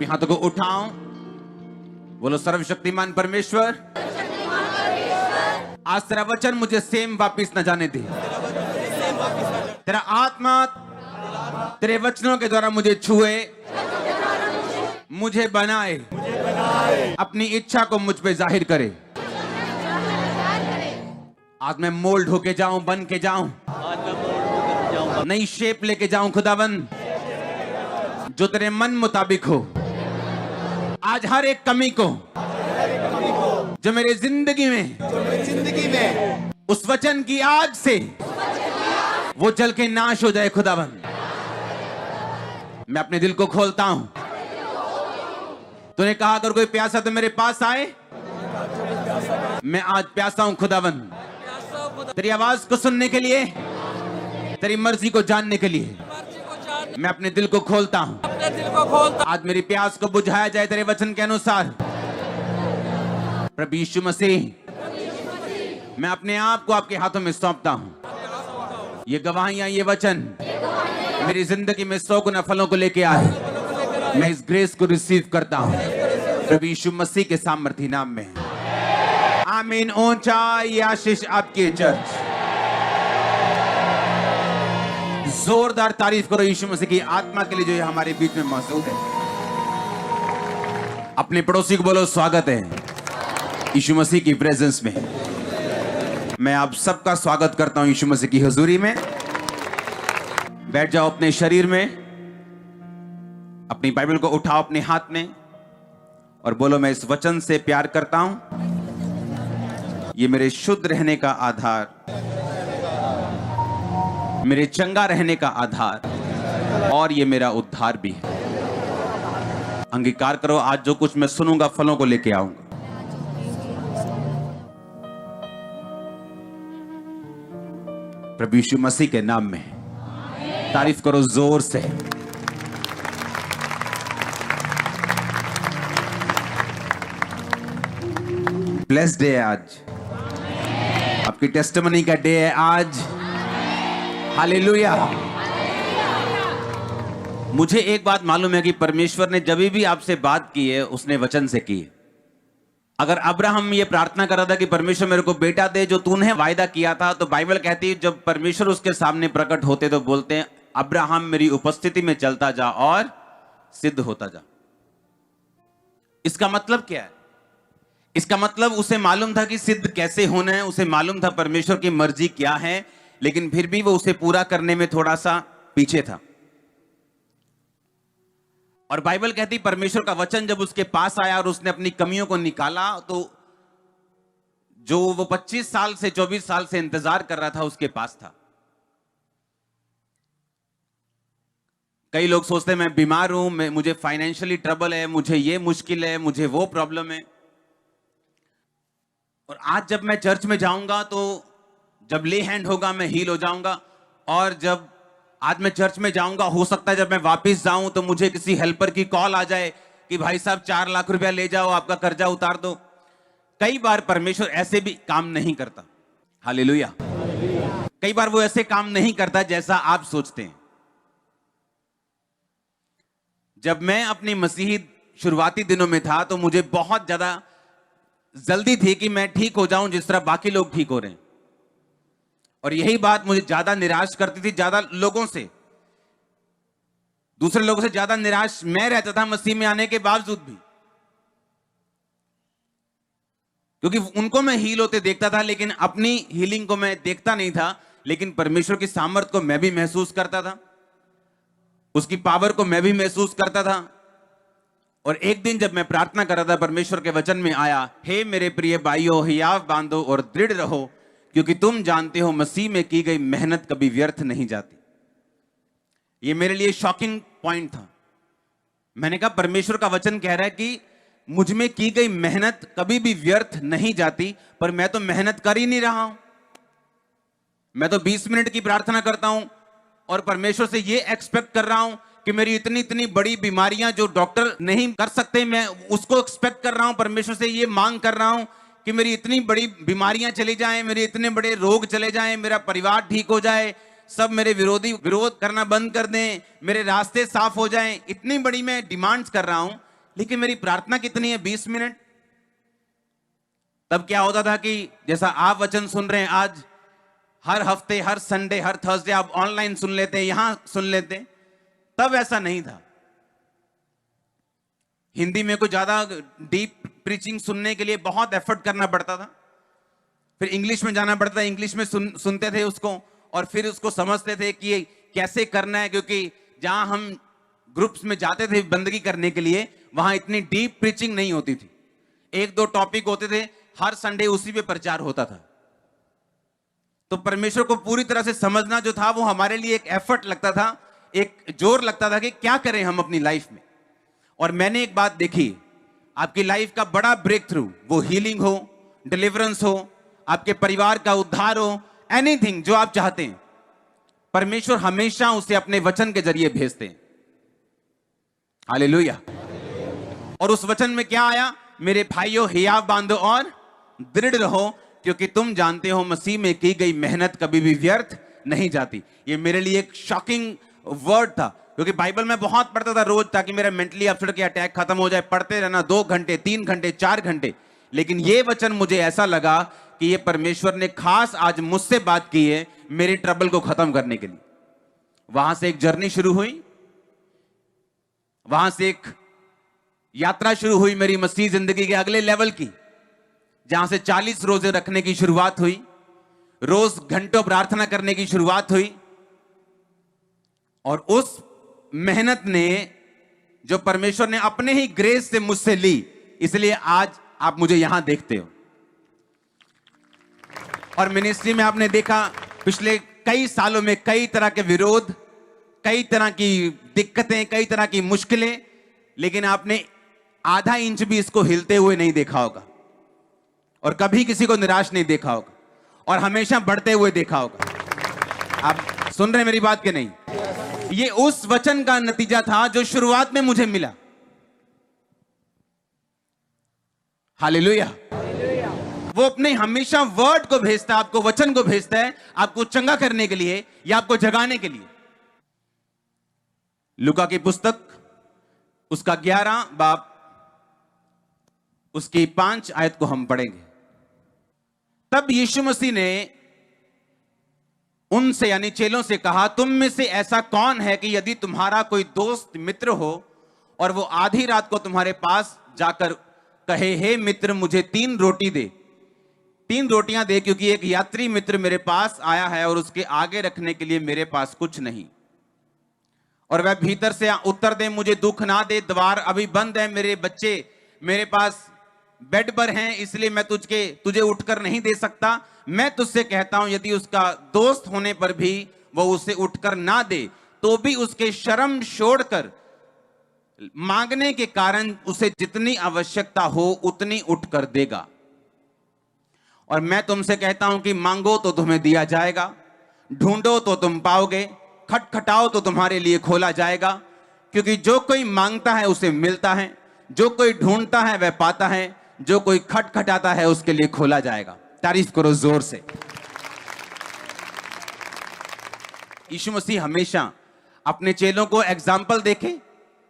अपने हाथों को उठाओ, बोलो सर्वशक्तिमान परमेश्वर, आज तेरा वचन मुझे सेम वापिस न जाने दे। तेरा आत्मा तेरे वचनों के द्वारा मुझे छुए, मुझे बनाए, अपनी इच्छा को मुझ पे जाहिर करे। आज मैं मोल्ड होके जाऊं, बन के जाऊं, नई शेप लेके जाऊं खुदावन, जो तेरे मन मुताबिक हो। आज हर एक कमी को जो मेरे जिंदगी में उस वचन की आग से वो जल के नाश हो जाए खुदावन। मैं अपने दिल को खोलता हूं। तूने कहा अगर कोई प्यासा तो मेरे पास आए। मैं आज प्यासा हूं खुदावन, तेरी आवाज को सुनने के लिए, तेरी मर्जी को जानने के लिए। मैं अपने दिल को खोलता हूं। आज मेरी प्यास को बुझाया जाए तेरे वचन के अनुसार। प्रभु यीशु मसीह, मैं अपने आप को आपके हाथों में सौंपता हूं। ये गवाहियां, ये वचन मेरी जिंदगी में 100 गुना फलों को लेके आए। मैं इस ग्रेस को रिसीव करता हूं प्रभु यीशु मसीह के सामर्थी नाम में। आमीन। ऊंचा ये आशीष आपकी चर्च। जोरदार तारीफ करो यीशु मसीह की आत्मा के लिए जो हमारे बीच में मौजूद है। अपने पड़ोसी को बोलो स्वागत है यीशु मसीह की प्रेजेंस में। मैं आप सबका स्वागत करता हूं यीशु मसीह की हुजूरी में। बैठ जाओ अपने शरीर में, अपनी बाइबल को उठाओ अपने हाथ में और बोलो मैं इस वचन से प्यार करता हूं। ये मेरे शुद्ध रहने का आधार, मेरे चंगा रहने का आधार, और ये मेरा उद्धार भी है। अंगीकार करो, आज जो कुछ मैं सुनूंगा फलों को लेके आऊंगा। प्रभु यीशु मसीह के नाम में तारीफ करो जोर से। ब्लेस्ड डे है आज, आपकी टेस्टिमनी का डे है आज। हालेलुया। मुझे एक बात मालूम है कि परमेश्वर ने जब भी आपसे बात की है उसने वचन से की है। अगर अब्राहम ये प्रार्थना कर रहा था कि परमेश्वर मेरे को बेटा दे जो तूने वायदा किया था, तो बाइबल कहती है जब परमेश्वर उसके सामने प्रकट होते तो बोलते हैं अब्राहम मेरी उपस्थिति में चलता जा और सिद्ध होता जा। इसका मतलब क्या है? इसका मतलब उसे मालूम था कि सिद्ध कैसे होना है, उसे मालूम था परमेश्वर की मर्जी क्या है, लेकिन फिर भी वो उसे पूरा करने में थोड़ा सा पीछे था। और बाइबल कहती परमेश्वर का वचन जब उसके पास आया और उसने अपनी कमियों को निकाला, तो जो वो 25 साल से 24 साल से इंतजार कर रहा था उसके पास था। कई लोग सोचते हैं मैं बीमार हूं, मुझे फाइनेंशियली ट्रबल है, मुझे ये मुश्किल है, मुझे वो प्रॉब्लम है। और आज जब मैं चर्च में जाऊंगा तो जब ले हैंड होगा मैं हील हो जाऊंगा। और जब आज मैं चर्च में जाऊंगा, हो सकता है जब मैं वापस जाऊं तो मुझे किसी हेल्पर की कॉल आ जाए कि भाई साहब 4 लाख रुपया ले जाओ, आपका कर्जा उतार दो। कई बार परमेश्वर ऐसे भी काम नहीं करता। हालेलुया। कई बार वो ऐसे काम नहीं करता जैसा आप सोचते हैं। जब मैं अपनी मसीही शुरुआती दिनों में था तो मुझे बहुत ज्यादा जल्दी थी कि मैं ठीक हो जाऊं जिस तरह बाकी लोग ठीक हो रहे हैं। और यही बात मुझे ज्यादा निराश करती थी। ज्यादा लोगों से, दूसरे लोगों से ज्यादा निराश मैं रहता था मसीह में आने के बावजूद भी, क्योंकि उनको मैं हील होते देखता था लेकिन अपनी हीलिंग को मैं देखता नहीं था। लेकिन परमेश्वर की सामर्थ को मैं भी महसूस करता था, उसकी पावर को मैं भी महसूस करता था। और एक दिन जब मैं प्रार्थना कर रहा था, परमेश्वर के वचन में आया, हे मेरे प्रिय भाइयों, हियाव बांधो और दृढ़ रहो, क्योंकि तुम जानते हो मसीह में की गई मेहनत कभी व्यर्थ नहीं जाती। ये मेरे लिए शॉकिंग पॉइंट था। मैंने कहा परमेश्वर का वचन कह रहा है कि मुझ में की गई मेहनत कभी भी व्यर्थ नहीं जाती, पर मैं तो मेहनत कर ही नहीं रहा हूं। मैं तो 20 मिनट की प्रार्थना करता हूं और परमेश्वर से ये एक्सपेक्ट कर रहा हूं कि मेरी इतनी इतनी बड़ी बीमारियां जो डॉक्टर नहीं कर सकते, मैं उसको एक्सपेक्ट कर रहा हूं। परमेश्वर से ये मांग कर रहा हूं कि मेरी इतनी बड़ी बीमारियां चली जाएं, मेरे इतने बड़े रोग चले जाएं, मेरा परिवार ठीक हो जाए, सब मेरे विरोधी विरोध करना बंद कर दें, मेरे रास्ते साफ हो जाएं। इतनी बड़ी मैं डिमांड्स कर रहा हूं, लेकिन मेरी प्रार्थना कितनी है? 20 मिनट। तब क्या होता था कि जैसा आप वचन सुन रहे हैं आज, हर हफ्ते, हर संडे, हर थर्सडे आप ऑनलाइन सुन लेते, यहां सुन लेते, तब ऐसा नहीं था। हिंदी में कुछ ज्यादा डीप प्रीचिंग सुनने के लिए बहुत एफर्ट करना पड़ता था, फिर इंग्लिश में जाना पड़ता था, इंग्लिश में सुनते थे उसको, और फिर उसको समझते थे कि ये कैसे करना है, क्योंकि जहां हम ग्रुप्स में जाते थे बंदगी करने के लिए, वहां इतनी डीप प्रीचिंग नहीं होती थी। 1-2 टॉपिक होते थे, हर संडे उसी पे प्रचार होता था। तो परमेश्वर को पूरी तरह से समझना जो था, वो हमारे लिए एक एफर्ट लगता था, एक जोर लगता था कि क्या करें हम अपनी लाइफ में। और मैंने एक बात देखी, आपकी लाइफ का बड़ा ब्रेक थ्रू, वो हीलिंग हो, डिलीवरेंस हो, आपके परिवार का उद्धार हो, एनीथिंग जो आप चाहते हैं, परमेश्वर हमेशा उसे अपने वचन के जरिए भेजते हैं। हालेलुया। और उस वचन में क्या आया? मेरे भाइयों, हियाव बांधो और दृढ़ रहो, क्योंकि तुम जानते हो मसीह में की गई मेहनत कभी भी व्यर्थ नहीं जाती। ये मेरे लिए एक शॉकिंग वर्ड था, क्योंकि बाइबल में बहुत पढ़ता था रोज, ताकि मेरा मेंटली अपसेट के अटैक खत्म हो जाए, पढ़ते रहना 2 घंटे, 3 घंटे, 4 घंटे। लेकिन ये वचन मुझे ऐसा लगा कि ये परमेश्वर ने खास आज मुझसे बात की है मेरे ट्रबल को खत्म करने के लिए। वहां से एक जर्नी शुरू हुई, वहां से एक यात्रा शुरू हुई मेरी मसीह जिंदगी के अगले लेवल की, जहां से 40 रोजे रखने की शुरुआत हुई, रोज घंटों प्रार्थना करने की शुरुआत हुई। और उस मेहनत ने, जो परमेश्वर ने अपने ही ग्रेस से मुझसे ली, इसलिए आज आप मुझे यहां देखते हो। और मिनिस्ट्री में आपने देखा पिछले कई सालों में कई तरह के विरोध, कई तरह की दिक्कतें, कई तरह की मुश्किलें, लेकिन आपने आधा इंच भी इसको हिलते हुए नहीं देखा होगा, और कभी किसी को निराश नहीं देखा होगा, और हमेशा बढ़ते हुए देखा होगा। आप सुन रहे हैं मेरी बात के नहीं? ये उस वचन का नतीजा था जो शुरुआत में मुझे मिला। हालेलुया। वो अपने हमेशा वर्ड को भेजता है, आपको वचन को भेजता है, आपको चंगा करने के लिए या आपको जगाने के लिए। लूका की पुस्तक, उसका 11 बाब, उसकी 5 आयत को हम पढ़ेंगे। तब यीशु मसीह ने उनसे यानी चेलों से कहा, तुम में से ऐसा कौन है कि यदि तुम्हारा कोई दोस्त मित्र हो और वो आधी रात को तुम्हारे पास जाकर कहे, हे मित्र मुझे 3 रोटी दे, 3 रोटियां दे, क्योंकि एक यात्री मित्र मेरे पास आया है और उसके आगे रखने के लिए मेरे पास कुछ नहीं। और वह भीतर से उत्तर दे, मुझे दुख ना दे, द्वार अभी बंद है, मेरे बच्चे मेरे पास बेड पर हैं, इसलिए मैं तुझे उठकर नहीं दे सकता। मैं तुझसे कहता हूं, यदि उसका दोस्त होने पर भी वो उसे उठकर ना दे, तो भी उसके शर्म छोड़कर मांगने के कारण उसे जितनी आवश्यकता हो उतनी उठकर देगा। और मैं तुमसे कहता हूं कि मांगो तो तुम्हें दिया जाएगा, ढूंढो तो तुम पाओगे, खटखटाओ तो तुम्हारे लिए खोला जाएगा। क्योंकि जो कोई मांगता है उसे मिलता है, जो कोई ढूंढता है वह पाता है, जो कोई खटखटाता है उसके लिए खोला जाएगा। तारीफ करो जोर से। यीशु मसीह हमेशा अपने चेलों को एग्जाम्पल देके,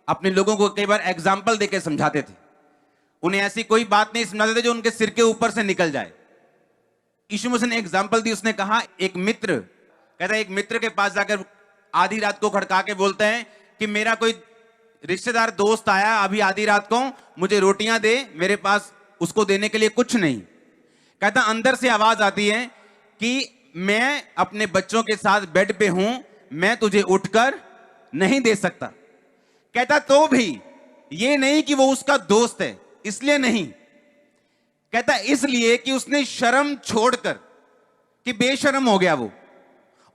अपने लोगों को कई बार एग्जाम्पल देके समझाते थे। उन्हें ऐसी कोई बात नहीं समझाते थे जो उनके सिर के ऊपर से निकल जाए। यीशु मसीह ने एग्जाम्पल दी। उसने कहा, एक मित्र कहता है, एक मित्र के पास जाकर आधी रात को खड़का के बोलते हैं कि मेरा कोई रिश्तेदार दोस्त आया अभी आधी रात को, मुझे रोटियां दे, मेरे पास उसको देने के लिए कुछ नहीं। कहता अंदर से आवाज आती है कि मैं अपने बच्चों के साथ बेड पे हूं, मैं तुझे उठकर नहीं दे सकता। कहता तो भी ये नहीं कि वो उसका दोस्त है इसलिए नहीं, कहता इसलिए कि उसने शर्म छोड़कर, कि बेशर्म हो गया वो,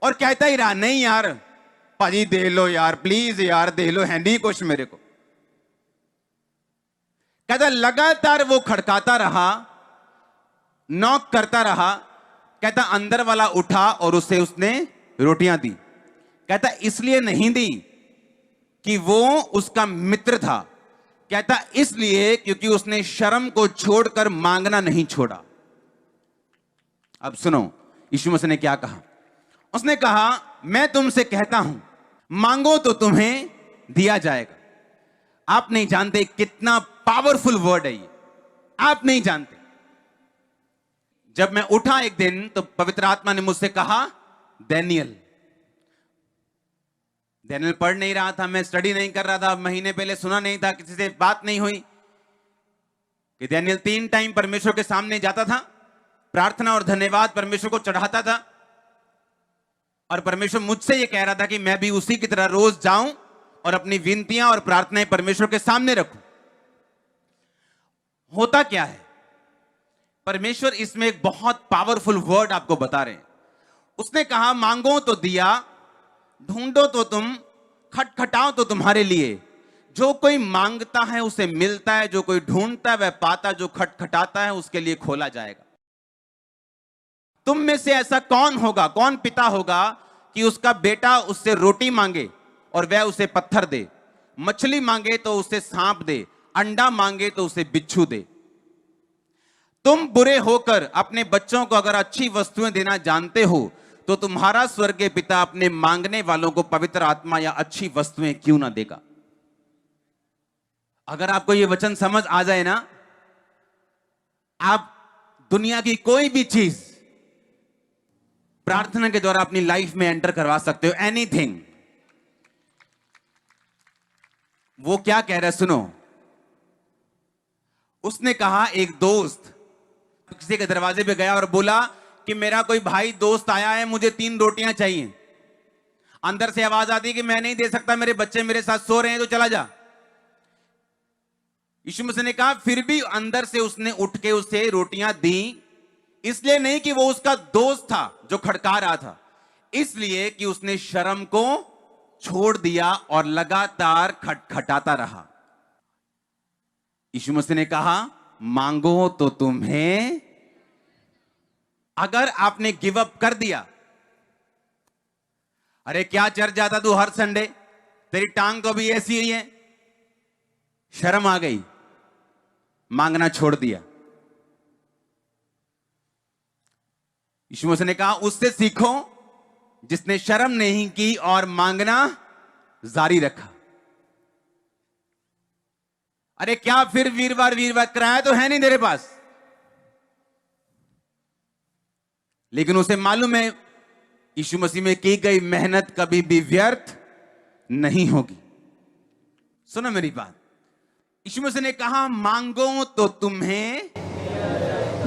और कहता ही रहा, नहीं यार पाजी दे लो यार, प्लीज यार दे लो, है नहीं कुछ मेरे को। कहता लगातार वो खड़काता रहा, नॉक करता रहा। कहता अंदर वाला उठा और उसने रोटियां दी। कहता इसलिए नहीं दी कि वो उसका मित्र था, कहता इसलिए क्योंकि उसने शर्म को छोड़कर मांगना नहीं छोड़ा। अब सुनो यीशु मसीह ने क्या कहा। उसने कहा, मैं तुमसे कहता हूं, मांगो तो तुम्हें दिया जाएगा। आप नहीं जानते कितना पावरफुल वर्ड है ये, आप नहीं जानते। जब मैं उठा एक दिन तो पवित्र आत्मा ने मुझसे कहा, डैनियल पढ़ नहीं रहा था, मैं स्टडी नहीं कर रहा था, महीने पहले सुना नहीं था, किसी से बात नहीं हुई कि डैनियल 3 टाइम परमेश्वर के सामने जाता था, प्रार्थना और धन्यवाद परमेश्वर को चढ़ाता था, और परमेश्वर मुझसे यह कह रहा था कि मैं भी उसी की तरह रोज जाऊं और अपनी विनतियां और प्रार्थनाएं परमेश्वर के सामने रखूं। होता क्या है, परमेश्वर इसमें एक बहुत पावरफुल वर्ड आपको बता रहे हैं। उसने कहा, मांगो तो दिया, ढूंढो तो तुम, खटखटाओ तो तुम्हारे लिए। जो कोई मांगता है उसे मिलता है, जो कोई ढूंढता है वह पाता, जो खटखटाता है उसके लिए खोला जाएगा। तुम में से ऐसा कौन होगा, कौन पिता होगा कि उसका बेटा उससे रोटी मांगे और वह उसे पत्थर दे, मछली मांगे तो उसे सांप दे, अंडा मांगे तो उसे बिच्छू दे। तुम बुरे होकर अपने बच्चों को अगर अच्छी वस्तुएं देना जानते हो तो तुम्हारा स्वर्गीय पिता अपने मांगने वालों को पवित्र आत्मा या अच्छी वस्तुएं क्यों ना देगा। अगर आपको यह वचन समझ आ जाए ना, आप दुनिया की कोई भी चीज प्रार्थना के द्वारा अपनी लाइफ में एंटर करवा सकते हो, एनीथिंग। वो क्या कह रहा है सुनो। उसने कहा, एक दोस्त किसी के दरवाजे पे गया और बोला कि मेरा कोई भाई दोस्त आया है, मुझे 3 रोटियां चाहिए। अंदर से आवाज आती है कि मैं नहीं दे सकता, मेरे बच्चे मेरे साथ सो रहे हैं, तो चला जा। यीशु मसीह ने कहा, फिर भी अंदर से उसने उठ के उसे रोटियां दी, इसलिए नहीं कि वो उसका दोस्त था जो खड़का रहा था, इसलिए कि उसने शर्म को छोड़ दिया और लगातार खटखटाता रहा। यीशु मसीह ने कहा, मांगो तो तुम्हें। अगर आपने गिव अप कर दिया, अरे क्या चर्च जाता तू हर संडे, तेरी टांग तो अभी ऐसी ही है, शर्म आ गई, मांगना छोड़ दिया। यीशु मसीह ने कहा, उससे सीखो जिसने शर्म नहीं की और मांगना जारी रखा। अरे क्या फिर वीरवार किराया तो है नहीं तेरे पास, लेकिन उसे मालूम है यीशु मसीह में की गई मेहनत कभी भी व्यर्थ नहीं होगी। सुनो मेरी बात, यीशु मसीह ने कहा, मांगो तो तुम्हें,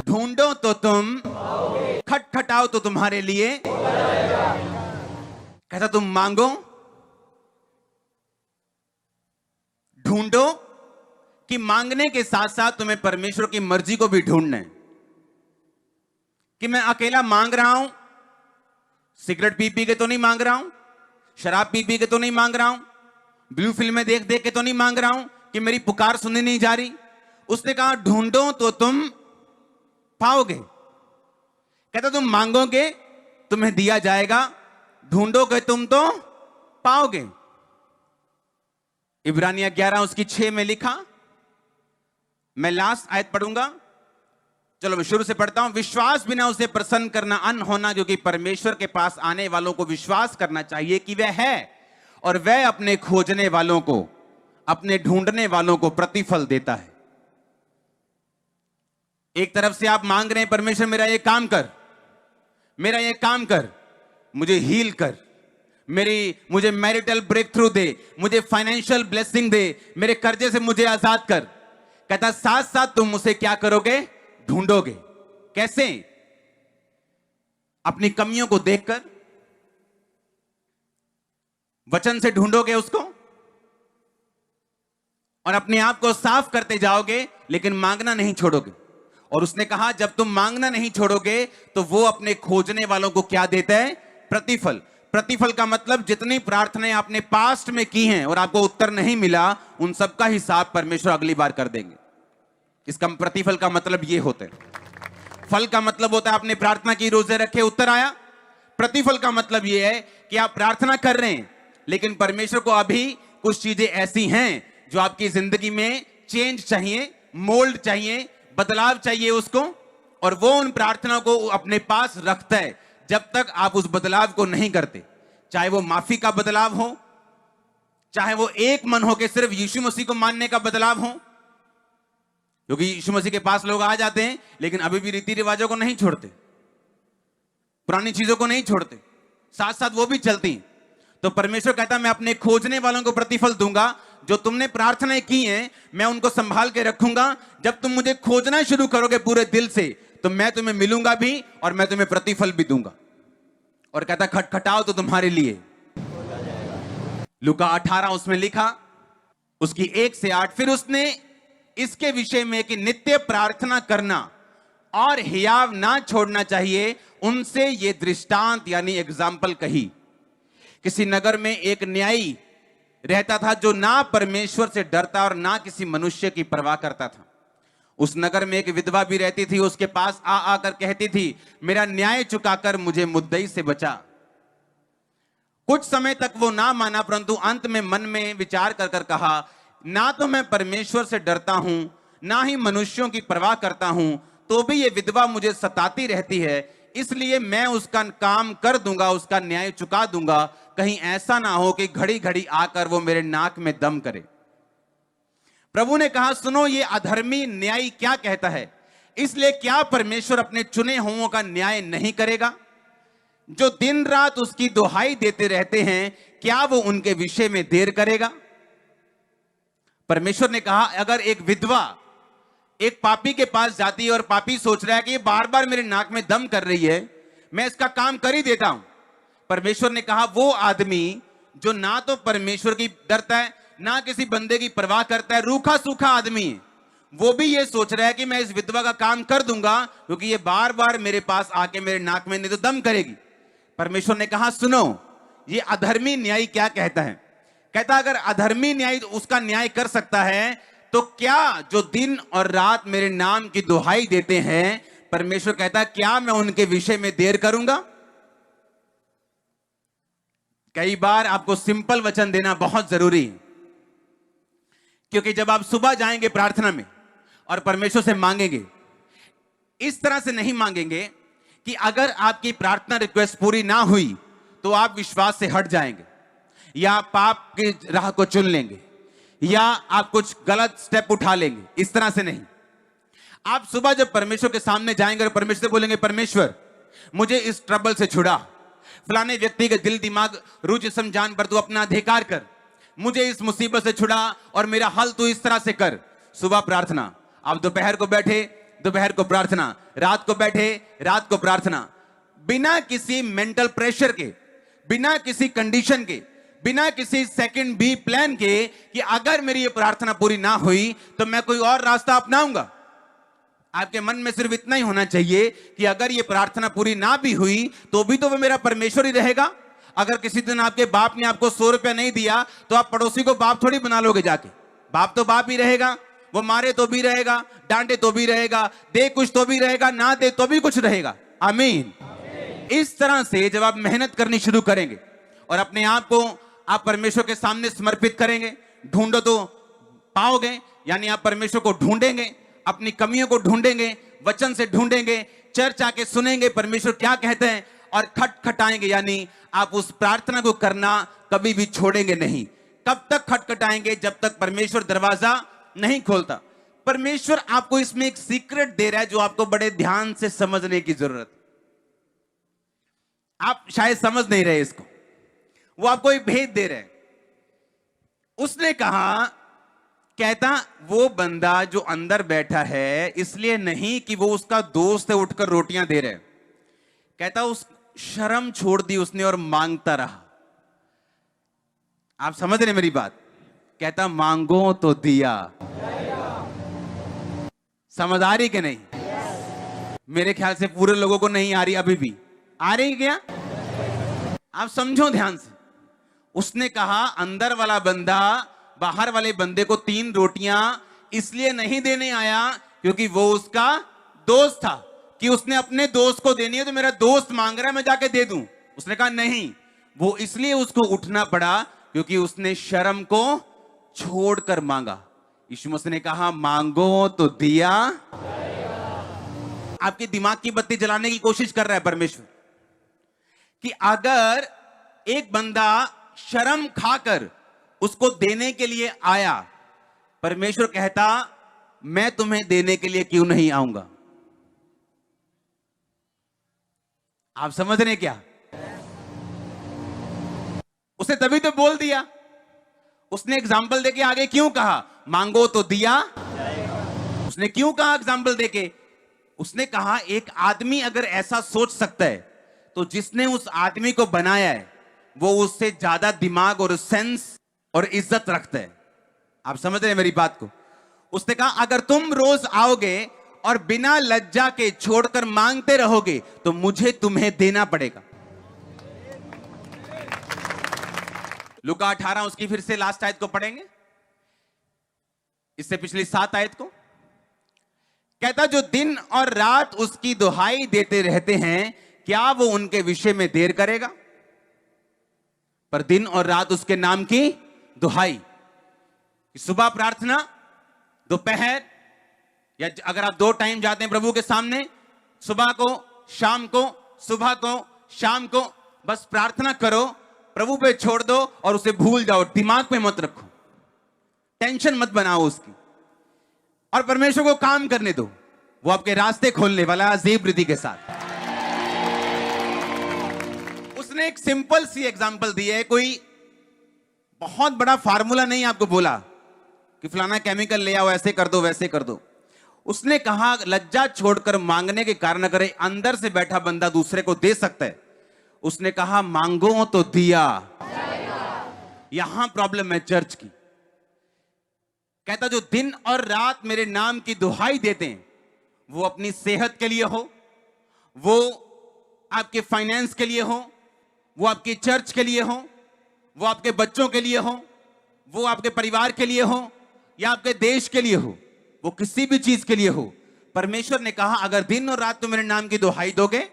ढूंढो तो तुम, खटखटाओ तो तुम्हारे लिए। कहता तुम मांगो, ढूंढो, कि मांगने के साथ साथ तुम्हें परमेश्वर की मर्जी को भी ढूंढना है। कि मैं अकेला मांग रहा हूं, सिगरेट पी पी के तो नहीं मांग रहा हूं, शराब पी पी के तो नहीं मांग रहा हूं, ब्लू फिल्में देख देख के तो नहीं मांग रहा हूं कि मेरी पुकार सुननी नहीं जा रही। उसने कहा, ढूंढो तो तुम पाओगे। कहता तुम मांगोगे तुम्हें दिया जाएगा, ढूंढोगे तुम तो पाओगे। इब्रानिया 11 उसकी 6 में लिखा, मैं लास्ट आयत पढ़ूंगा, चलो मैं शुरू से पढ़ता हूं। विश्वास बिना उसे प्रसन्न करना अन्न होना, क्योंकि परमेश्वर के पास आने वालों को विश्वास करना चाहिए कि वह है और वह अपने खोजने वालों को, अपने ढूंढने वालों को प्रतिफल देता है। एक तरफ से आप मांग रहे हैं, परमेश्वर मेरा ये काम कर, मेरा ये काम कर, मुझे हील कर, मुझे मैरिटल ब्रेक थ्रू दे, मुझे फाइनेंशियल ब्लेसिंग दे, मेरे कर्जे से मुझे आजाद कर। कहता साथ साथ तुम उसे क्या करोगे, ढूंढोगे। कैसे? अपनी कमियों को देखकर, वचन से ढूंढोगे उसको और अपने आप को साफ करते जाओगे, लेकिन मांगना नहीं छोड़ोगे। और उसने कहा जब तुम मांगना नहीं छोड़ोगे तो वो अपने खोजने वालों को क्या देता है, प्रतिफल। प्रतिफल का मतलब जितनी प्रार्थनाएं आपने पास्ट में की हैं और आपको उत्तर नहीं मिला, उन सब का हिसाब परमेश्वर अगली बार कर देंगे। इसका प्रतिफल का मतलब ये होता है। फल का मतलब होता है आपने प्रार्थना की, रोजे रखे, उत्तर आया। प्रतिफल का मतलब ये है कि आप प्रार्थना कर रहे हैं, लेकिन परमेश्वर को अभी कुछ चीजें ऐसी हैं जो आपकी जिंदगी में चेंज चाहिए, मोल्ड चाहिए, बदलाव चाहिए उसको, और वो उन प्रार्थनाओं को अपने पास रखता है जब तक आप उस बदलाव को नहीं करते। चाहे वो माफी का बदलाव हो, चाहे वो एक मन होकर सिर्फ यीशु मसीह को मानने का बदलाव हो, क्योंकि यीशु मसीह के पास लोग आ जाते हैं लेकिन अभी भी रीति रिवाजों को नहीं छोड़ते, पुरानी चीजों को नहीं छोड़ते, साथ साथ वो भी चलती। तो परमेश्वर कहता मैं अपने खोजने वालों को प्रतिफल दूंगा, जो तुमने प्रार्थनाएं की हैं मैं उनको संभाल के रखूंगा। जब तुम मुझे खोजना शुरू करोगे पूरे दिल से तो मैं तुम्हें मिलूंगा भी और मैं तुम्हें प्रतिफल भी दूंगा। और कहता खटखटाओ तो तुम्हारे लिए। लूका 18 उसमें लिखा, उसकी 1 से 8। फिर उसने इसके विषय में कि नित्य प्रार्थना करना और हियाव ना छोड़ना चाहिए, उनसे ये दृष्टांत यानी एग्जाम्पल कही। किसी नगर में एक न्यायी रहता था जो ना परमेश्वर से डरता और ना किसी मनुष्य की परवाह करता था। उस नगर में एक विधवा भी रहती थी, उसके पास आ आकर कहती थी मेरा न्याय चुकाकर मुझे मुद्दई से बचा। कुछ समय तक वो ना माना, परंतु अंत में मन में विचार कर कर कहा ना तो मैं परमेश्वर से डरता हूं ना ही मनुष्यों की परवाह करता हूं, तो भी ये विधवा मुझे सताती रहती है, इसलिए मैं उसका काम कर दूंगा, उसका न्याय चुका दूंगा। कहीं ऐसा ना हो कि घड़ी घड़ी आकर वो मेरे नाक में दम करे। प्रभु ने कहा सुनो ये अधर्मी न्यायी क्या कहता है, इसलिए क्या परमेश्वर अपने चुने हुओं का न्याय नहीं करेगा? जो दिन रात उसकी दुहाई देते रहते हैं, क्या वो उनके विषय में देर करेगा? परमेश्वर ने कहा अगर एक विधवा एक पापी के पास जाती है और पापी सोच रहा है कि ये बार बार मेरे नाक में दम कर रही है, मैं इसका काम कर ही देता हूं। परमेश्वर ने कहा वो आदमी जो ना तो परमेश्वर की डरता है ना किसी बंदे की परवाह करता है, रूखा सूखा आदमी है, वो भी ये सोच रहा है कि मैं इस विधवा का काम कर दूंगा क्योंकि ये बार बार मेरे पास आके मेरे नाक में नहीं तो दम करेगी। परमेश्वर ने कहा सुनो ये अधर्मी न्यायी क्या कहता है। कहता अगर अधर्मी न्यायी उसका न्याय कर सकता है तो क्या जो दिन और रात मेरे नाम की दुहाई देते हैं, परमेश्वर कहता क्या मैं उनके विषय में देर करूंगा? कई बार आपको सिंपल वचन देना बहुत जरूरी है, क्योंकि जब आप सुबह जाएंगे प्रार्थना में और परमेश्वर से मांगेंगे, इस तरह से नहीं मांगेंगे कि अगर आपकी प्रार्थना रिक्वेस्ट पूरी ना हुई तो आप विश्वास से हट जाएंगे या पाप की राह को चुन लेंगे या आप कुछ गलत स्टेप उठा लेंगे। इस तरह से नहीं। आप सुबह जब परमेश्वर के सामने जाएंगे और परमेश्वर से बोलेंगे परमेश्वर मुझे इस ट्रबल से छुड़ा, फलाने व्यक्ति के दिल दिमाग रूह जिस्म जान पर तू अपना अधिकार कर, मुझे इस मुसीबत से छुड़ा और मेरा हल तू इस तरह से कर। सुबह प्रार्थना। आप दोपहर को बैठे दोपहर को प्रार्थना, रात को बैठे रात को प्रार्थना, बिना किसी मेंटल प्रेशर के, बिना किसी कंडीशन के, बिना किसी सेकंड बी प्लान के कि अगर मेरी ये प्रार्थना पूरी ना हुई तो मैं कोई और रास्ता अपनाऊंगा। आपके मन में सिर्फ इतना ही होना चाहिए कि अगर ये प्रार्थना पूरी ना भी हुई तो भी तो वो मेरा परमेश्वर ही रहेगा। अगर किसी दिन आपके बाप ने आपको 100 रुपया नहीं दिया तो आप पड़ोसी को बाप थोड़ी बना लोगे जाके। बाप तो बाप ही रहेगा, वो मारे तो भी रहेगा, डांटे तो भी रहेगा, दे कुछ तो भी रहेगा, ना दे तो भी कुछ रहेगा। आमीन। इस तरह से जब आप मेहनत करनी शुरू करेंगे और अपने आप को आप परमेश्वर के सामने समर्पित करेंगे, ढूंढो तो पाओगे, यानी आप परमेश्वर को ढूंढेंगे, अपनी कमियों को ढूंढेंगे, वचन से ढूंढेंगे, चर्च आके सुनेंगे परमेश्वर क्या कहते हैं और खटखटाएंगे, यानी आप उस प्रार्थना को करना कभी भी छोड़ेंगे नहीं। कब तक खटखटाएंगे? जब तक परमेश्वर दरवाजा नहीं खोलता। परमेश्वर आपको इसमें एक सीक्रेट दे रहा है जो आपको बड़े ध्यान से समझने की जरूरत। आप शायद समझ नहीं रहे इसको, वो आपको एक भेद दे रहे हैं। उसने कहा, कहता वो बंदा जो अंदर बैठा है इसलिए नहीं कि वो उसका दोस्त है उठकर रोटियां दे रहे, कहता उस शर्म छोड़ दी उसने और मांगता रहा। आप समझ रहे मेरी बात? कहता मांगो तो दिया। समझ आ रही कि नहीं? मेरे ख्याल से पूरे लोगों को नहीं आ रही, अभी भी आ रही क्या? आप समझो ध्यान से। उसने कहा अंदर वाला बंदा बाहर वाले बंदे को 3 रोटियां इसलिए नहीं देने आया क्योंकि वो उसका दोस्त था, कि उसने अपने दोस्त को देनी है तो मेरा दोस्त मांग रहा है मैं जाके दे दूं। उसने कहा नहीं, वो इसलिए उसको उठना पड़ा क्योंकि उसने शर्म को छोड़कर मांगा। यीशु मसीह ने कहा मांगो तो दिया। आपके दिमाग की बत्ती जलाने की कोशिश कर रहा है परमेश्वर कि अगर एक बंदा शर्म खाकर उसको देने के लिए आया, परमेश्वर कहता मैं तुम्हें देने के लिए क्यों नहीं आऊंगा? आप समझ रहे क्या? उसने तभी तो बोल दिया। उसने एग्जाम्पल देके आगे क्यों कहा मांगो तो दिया? उसने क्यों कहा एग्जाम्पल देके? उसने कहा एक आदमी अगर ऐसा सोच सकता है तो जिसने उस आदमी को बनाया है वो उससे ज्यादा दिमाग और सेंस और इज्जत रखता है। आप समझ रहे हैं मेरी बात को? उसने कहा अगर तुम रोज आओगे और बिना लज्जा के छोड़कर मांगते रहोगे तो मुझे तुम्हें देना पड़ेगा। लूका 18 उसकी फिर से लास्ट आयत को पढ़ेंगे, इससे पिछली 7 आयत को। कहता जो दिन और रात उसकी दुहाई देते रहते हैं क्या वो उनके विषय में देर करेगा? पर दिन और रात उसके नाम की दुहाई, सुबह प्रार्थना, दोपहर, या अगर आप 2 टाइम जाते हैं प्रभु के सामने, सुबह को शाम को, सुबह को शाम को, बस प्रार्थना करो, प्रभु पे छोड़ दो और उसे भूल जाओ, दिमाग पे मत रखो, टेंशन मत बनाओ उसकी, और परमेश्वर को काम करने दो। वो आपके रास्ते खोलने वाला अजीब रिद्धि के साथ। उसने एक सिंपल सी एग्जांपल दी है, कोई बहुत बड़ा फार्मूला नहीं आपको बोला कि फलाना केमिकल ले आओ, ऐसे कर दो वैसे कर दो। उसने कहा लज्जा छोड़कर मांगने के कारण अगर अंदर से बैठा बंदा दूसरे को दे सकता है, उसने कहा मांगो तो दिया। यहां प्रॉब्लम है चर्च की। कहता जो दिन और रात मेरे नाम की दुहाई देते हैं, वो अपनी सेहत के लिए हो, वो आपके फाइनेंस के लिए हो, वो आपकी चर्च के लिए हो, वो आपके बच्चों के लिए हो, वो आपके परिवार के लिए हो, या आपके देश के लिए हो, वो किसी भी चीज के लिए हो, परमेश्वर ने कहा अगर दिन और रात तुम मेरे नाम की दुहाई दोगे,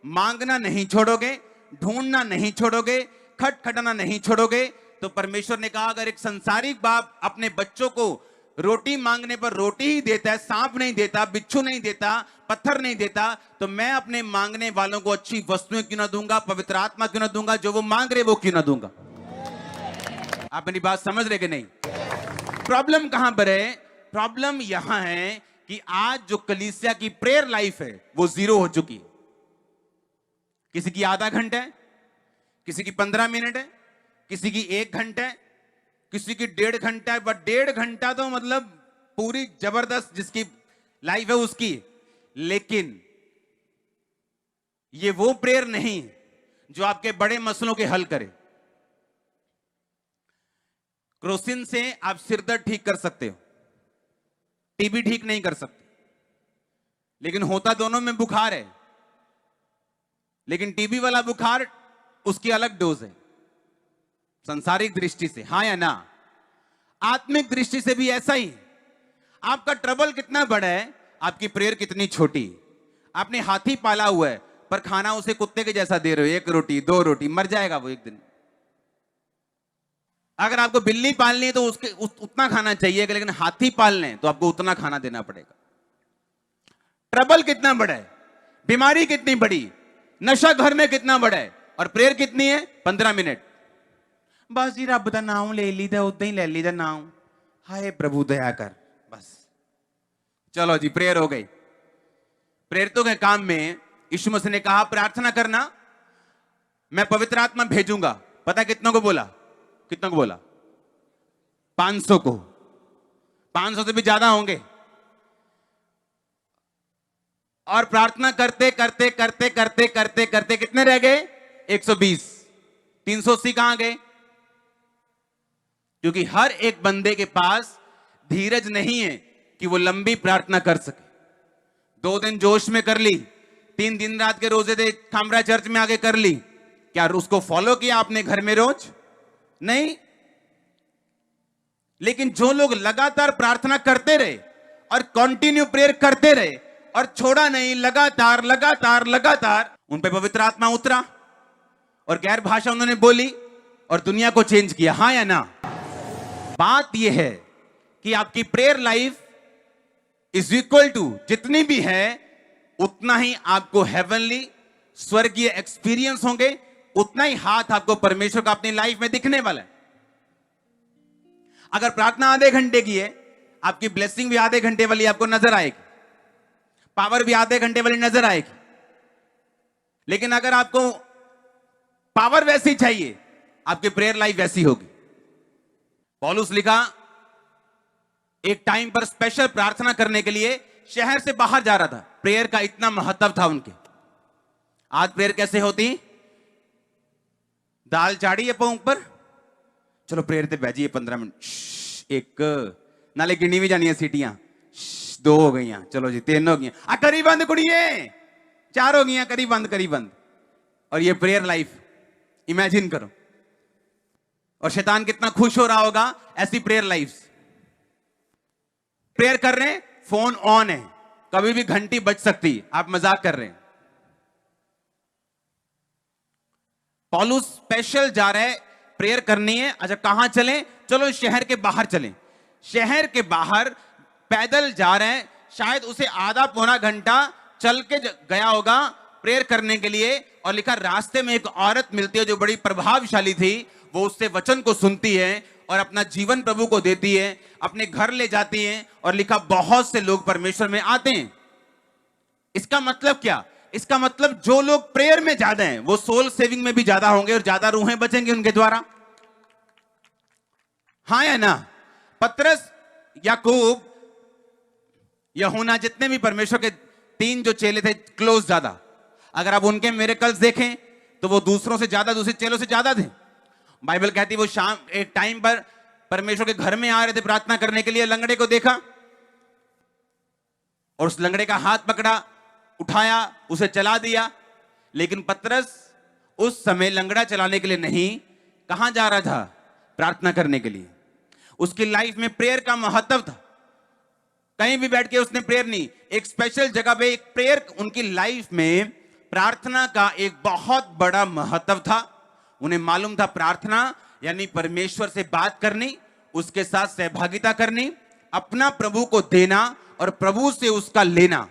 मांगना नहीं छोड़ोगे, ढूंढना नहीं छोड़ोगे, खटखटाना नहीं छोड़ोगे, तो परमेश्वर ने कहा अगर एक संसारिक बाप अपने बच्चों को रोटी मांगने पर रोटी ही देता है, सांप नहीं देता, बिच्छू नहीं देता, पत्थर नहीं देता, तो मैं अपने मांगने वालों को अच्छी वस्तुएं क्यों ना दूंगा, पवित्र आत्मा क्यों ना दूंगा, जो वो मांग रहे वो क्यों ना दूंगा? आप मेरी बात समझ रहे कि नहीं? प्रॉब्लम कहां पर है? प्रॉब्लम यहां है कि आज जो कलीसिया की प्रेयर लाइफ है वो 0 हो चुकी है। किसी की आधा घंटा है, किसी की 15 मिनट है, किसी की 1 घंटा है, किसी की 1.5 घंटा है। बट 1.5 घंटा तो मतलब पूरी जबरदस्त जिसकी लाइफ है उसकी। लेकिन ये वो प्रेयर नहीं जो आपके बड़े मसलों के हल करे। क्रोसिन से आप सिर दर्द ठीक कर सकते हो, टीबी ठीक नहीं कर सकते, लेकिन होता दोनों में बुखार है। लेकिन टीबी वाला बुखार उसकी अलग डोज है सांसारिक दृष्टि से, हां या ना? आत्मिक दृष्टि से भी ऐसा ही। आपका ट्रबल कितना बड़ा है, आपकी प्रेयर कितनी छोटी। आपने हाथी पाला हुआ है पर खाना उसे कुत्ते के जैसा दे रहे हो, 1 रोटी 2 रोटी, मर जाएगा वो एक दिन। अगर आपको बिल्ली पालनी है तो उसके उतना खाना चाहिए, लेकिन हाथी पालने हैं तो आपको उतना खाना देना पड़ेगा। ट्रबल कितना बड़ा है, बीमारी कितनी बड़ी, नशा घर में कितना बड़ा है, और प्रेयर कितनी है 15 मिनट। बस जी रब दा नाम ले लीदा, उदा ही ले लीदा नाम, हाय प्रभु दया कर, बस चलो जी प्रेयर हो गई। प्रेयर तो के काम में यीशु मसीह ने कहा प्रार्थना करना, मैं पवित्र आत्मा भेजूंगा। पता कितनों को बोला? कितनों को बोला? 500 को। 500 से भी ज्यादा होंगे। और प्रार्थना करते करते करते करते करते करते कितने रह गए? 120। 380 कहां गए? क्योंकि हर एक बंदे के पास धीरज नहीं है कि वो लंबी प्रार्थना कर सके। 2 दिन जोश में कर ली, 3 दिन रात के रोजे दे खामरा चर्च में आगे कर ली, क्या उसको फॉलो किया आपने घर में रोज? नहीं। लेकिन जो लोग लगातार प्रार्थना करते रहे और कंटिन्यू प्रेयर करते रहे और छोड़ा नहीं, लगातार लगातार लगातार, उन पे पवित्र आत्मा उतरा और गैर भाषा उन्होंने बोली और दुनिया को चेंज किया। हां या ना? बात यह है कि आपकी prayer life is equal to जितनी भी है उतना ही आपको हेवनली स्वर्गीय एक्सपीरियंस होंगे, उतना ही हाथ आपको परमेश्वर का अपनी लाइफ में दिखने वाला है। अगर प्रार्थना आधे घंटे की है, आपकी ब्लेसिंग भी आधे घंटे वाली आपको नजर आएगी, पावर भी आधे घंटे वाली नजर आएगी। लेकिन अगर आपको पावर वैसी चाहिए, आपकी प्रेयर लाइफ वैसी होगी। पौलुस लिखा, एक टाइम पर स्पेशल प्रार्थना करने के लिए शहर से बाहर जा रहा था। प्रेयर का इतना महत्व था उनके। आज प्रेयर कैसे होती? दाल चाड़ी है पांव ऊपर, चलो प्रेयर ते बैजिए 15 मिनट, एक नाले गिनी भी जानी है सीटियां, 2 हो गई, चलो जी 3 हो गई, करी बंद कुड़िए, 4 हो गई, करी बंद करी बंद। और ये प्रेयर लाइफ इमेजिन करो, और शैतान कितना खुश हो रहा होगा ऐसी प्रेयर लाइफ। प्रेयर कर रहे हैं, फोन ऑन है, कभी भी घंटी बज सकती है, आप मजाक कर रहे हैं। पौलुस स्पेशल जा रहे, प्रेयर करनी है। अच्छा कहां चलें? चलो शहर के बाहर चलें। शहर के बाहर पैदल जा रहे हैं, शायद उसे आधा पौना घंटा चल के गया होगा प्रेयर करने के लिए। और लिखा, रास्ते में एक औरत मिलती है जो बड़ी प्रभावशाली थी। वो उससे वचन को सुनती है और अपना जीवन प्रभु को देती है, अपने घर ले जाती है। और लिखा, बहुत से लोग परमेश्वर में आते हैं। इसका मतलब क्या? इसका मतलब जो लोग प्रेयर में ज्यादा हैं वो सोल सेविंग में भी ज्यादा होंगे और ज्यादा रूहें बचेंगी उनके द्वारा। हाँ या ना? पतरस, याकूब, यूहन्ना, जितने भी परमेश्वर के 3 जो चेले थे क्लोज ज्यादा, अगर आप उनके मिरेकल्स देखें तो वो दूसरों से ज्यादा, दूसरे चेलों से ज्यादा थे। बाइबल कहती है वो शाम एक टाइम पर परमेश्वर के घर में आ रहे थे प्रार्थना करने के लिए, लंगड़े को देखा और उस लंगड़े का हाथ पकड़ा, उठाया, उसे चला दिया। लेकिन पतरस उस समय लंगड़ा चलाने के लिए नहीं, कहां जा रहा था? प्रार्थना करने के लिए। उसकी लाइफ में प्रेयर का महत्व था। कहीं भी बैठ के उसने प्रेयर नहीं, एक स्पेशल जगह पे एक प्रेयर, उनकी लाइफ में प्रार्थना का एक बहुत बड़ा महत्व था। उन्हें मालूम था प्रार्थना यानी परमेश्वर से बात करनी, उसके साथ सहभागिता करनी, अपना प्रभु को देना और प्रभु से उसका लेना,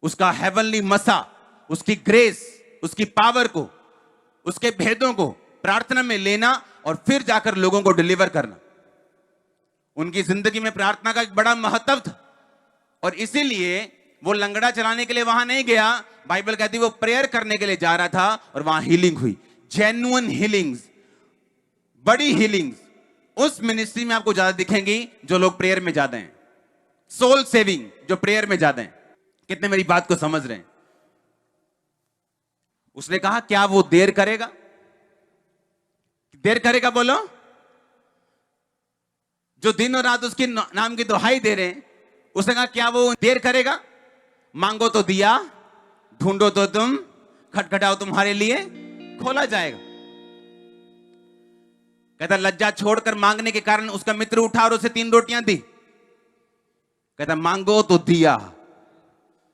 उसका हेवनली मसा, उसकी ग्रेस, उसकी पावर को, उसके भेदों को प्रार्थना में लेना और फिर जाकर लोगों को डिलीवर करना। उनकी जिंदगी में प्रार्थना का एक बड़ा महत्व था और इसीलिए वो लंगड़ा चलाने के लिए वहां नहीं गया। बाइबल कहती है वो प्रेयर करने के लिए जा रहा था और वहां हीलिंग हुई, जेन्युइन हीलिंग्स, बड़ी हीलिंग्स। उस मिनिस्ट्री में आपको ज्यादा दिखेंगी जो लोग प्रेयर में ज्यादा हैं, सोल सेविंग जो प्रेयर में ज्यादा हैं। कितने मेरी बात को समझ रहे हैं? उसने कहा क्या वो देर करेगा? देर करेगा बोलो? जो दिन और रात उसकी नाम की दुहाई दे रहे हैं, उसने कहा क्या वो देर करेगा? मांगो तो दिया, ढूंढो तो तुम, खटखटाओ तुम्हारे लिए खोला जाएगा। कहता लज्जा छोड़कर मांगने के कारण उसका मित्र उठा और उसे 3 रोटियां दी। कहता मांगो तो दिया।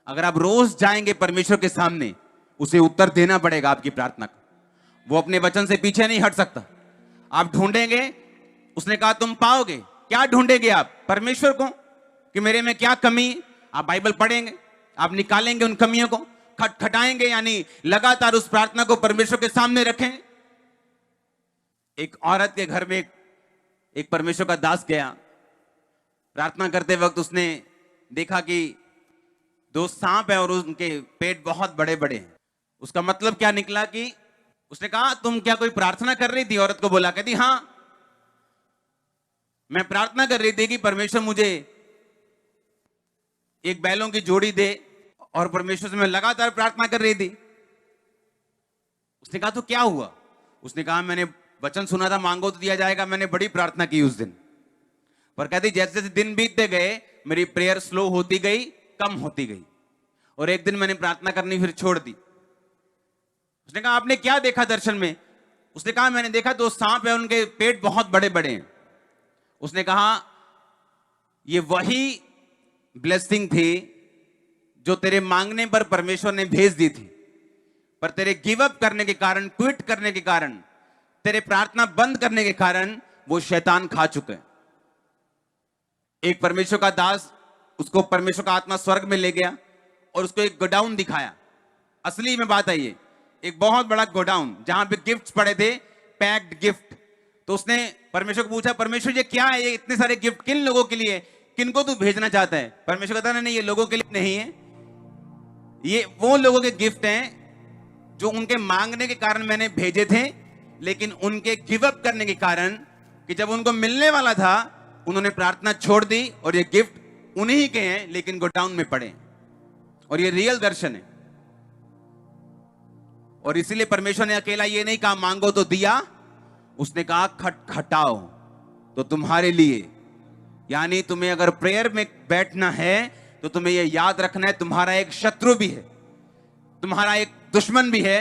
अगर आप रोज जाएंगे परमेश्वर के सामने, उसे उत्तर देना पड़ेगा आपकी प्रार्थना का। वो अपने वचन से पीछे नहीं हट सकता। आप ढूंढेंगे, उसने कहा तुम पाओगे। क्या ढूंढेंगे आप? परमेश्वर को, कि मेरे में क्या कमी। आप बाइबल पढ़ेंगे, आप निकालेंगे उन कमियों को, खटखटाएंगे, यानी लगातार उस प्रार्थना को परमेश्वर के सामने रखें। एक औरत के घर में एक परमेश्वर का दास गया। प्रार्थना करते वक्त उसने देखा कि 2 सांप है और उनके पेट बहुत बड़े बड़े हैं। उसका मतलब क्या निकला कि उसने कहा तुम क्या कोई प्रार्थना कर रही थी? औरत को बोला, कहती हां, मैं प्रार्थना कर रही थी कि परमेश्वर मुझे एक बैलों की जोड़ी दे, और परमेश्वर से मैं लगातार प्रार्थना कर रही थी। उसने कहा तो क्या हुआ? उसने कहा मैंने वचन सुना था मांगो तो दिया जाएगा, मैंने बड़ी प्रार्थना की उस दिन। पर कहती जैसे जैसे दिन बीतते गए मेरी प्रेयर स्लो होती गई, कम होती गई, और एक दिन मैंने प्रार्थना करनी फिर छोड़ दी। उसने कहा आपने क्या देखा दर्शन में? उसने कहा मैंने देखा 2 सांप है, उनके पेट बहुत बड़े बड़े हैं। उसने कहा ये वही ब्लेसिंग थी जो तेरे मांगने पर परमेश्वर ने भेज दी थी, पर तेरे गिव अप करने के कारण, क्विट करने के कारण, तेरे प्रार्थना बंद करने के कारण वो शैतान खा चुके हैं। एक परमेश्वर का दास, उसको परमेश्वर का आत्मा स्वर्ग में ले गया और उसको एक गोडाउन दिखाया। असली में बात है ये, एक बहुत बड़ा गोडाउन जहां पे गिफ्ट्स पड़े थे, पैक्ड गिफ्ट। तो उसने परमेश्वर को पूछा, परमेश्वर ये क्या है, ये इतने सारे गिफ्ट किन लोगों के लिए, किनको तू भेजना चाहता है? परमेश्वर कहता है नहीं, ये लोगों के लिए नहीं है, ये वो लोगों के गिफ्ट हैं जो उनके मांगने के कारण मैंने भेजे थे, लेकिन उनके गिव अप करने के कारण, कि जब उनको मिलने वाला था उन्होंने प्रार्थना छोड़ दी, और ये गिफ्ट उन्हीं के हैं लेकिन गोडाउन में पड़े। और ये रियल दर्शन है। और इसीलिए परमेश्वर ने अकेला ये नहीं कहा मांगो तो दिया, उसने कहा खटखटाओ तो तुम्हारे लिए। यानी तुम्हें अगर प्रेयर में बैठना है तो तुम्हें यह याद रखना है, तुम्हारा एक शत्रु भी है, तुम्हारा एक दुश्मन भी है